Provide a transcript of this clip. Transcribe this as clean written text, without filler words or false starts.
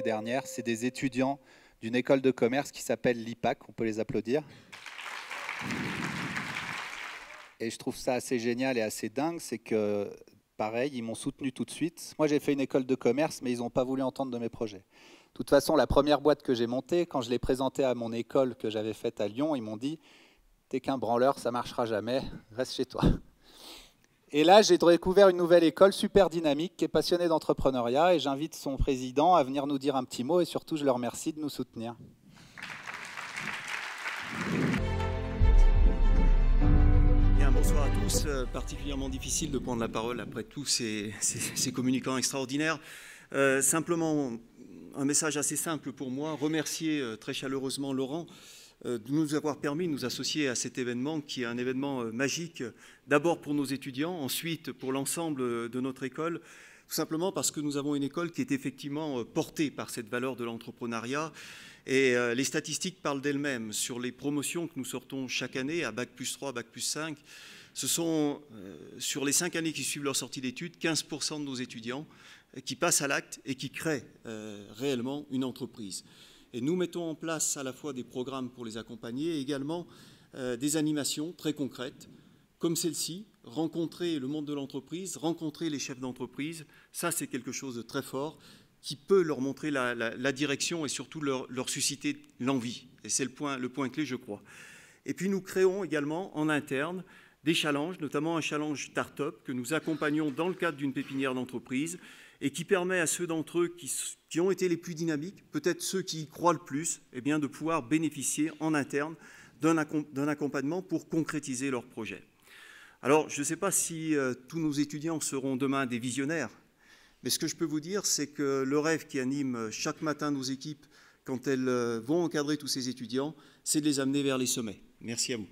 l'année dernière. C'est des étudiants d'une école de commerce qui s'appelle l'IPAC. On peut les applaudir. Et je trouve ça assez génial et assez dingue, c'est que, pareil, ils m'ont soutenu tout de suite. Moi, j'ai fait une école de commerce, mais ils n'ont pas voulu entendre de mes projets. De toute façon, la première boîte que j'ai montée, quand je l'ai présentée à mon école que j'avais faite à Lyon, ils m'ont dit « T'es qu'un branleur, ça ne marchera jamais, reste chez toi ». Et là, j'ai découvert une nouvelle école super dynamique qui est passionnée d'entrepreneuriat et j'invite son président à venir nous dire un petit mot et surtout, je le remercie de nous soutenir. Bonsoir à tous. Particulièrement difficile de prendre la parole après tous ces communicants extraordinaires. Simplement, un message assez simple pour moi. Remercier très chaleureusement Laurent de nous avoir permis de nous associer à cet événement qui est un événement magique, d'abord pour nos étudiants, ensuite pour l'ensemble de notre école, tout simplement parce que nous avons une école qui est effectivement portée par cette valeur de l'entrepreneuriat. Et les statistiques parlent d'elles-mêmes. Sur les promotions que nous sortons chaque année, à Bac+3, Bac+5, ce sont, sur les 5 années qui suivent leur sortie d'études, 15% de nos étudiants qui passent à l'acte et qui créent réellement une entreprise. Et nous mettons en place à la fois des programmes pour les accompagner et également des animations très concrètes, comme celle-ci, rencontrer le monde de l'entreprise, rencontrer les chefs d'entreprise, ça c'est quelque chose de très fort, qui peut leur montrer la direction et surtout leur susciter l'envie. Et c'est le point clé, je crois. Et puis nous créons également en interne des challenges, notamment un challenge start-up que nous accompagnons dans le cadre d'une pépinière d'entreprise et qui permet à ceux d'entre eux qui ont été les plus dynamiques, peut-être ceux qui y croient le plus, eh bien, de pouvoir bénéficier en interne d'un accompagnement pour concrétiser leur projet. Alors, je ne sais pas si tous nos étudiants seront demain des visionnaires, mais ce que je peux vous dire, c'est que le rêve qui anime chaque matin nos équipes quand elles vont encadrer tous ces étudiants, c'est de les amener vers les sommets. Merci à vous.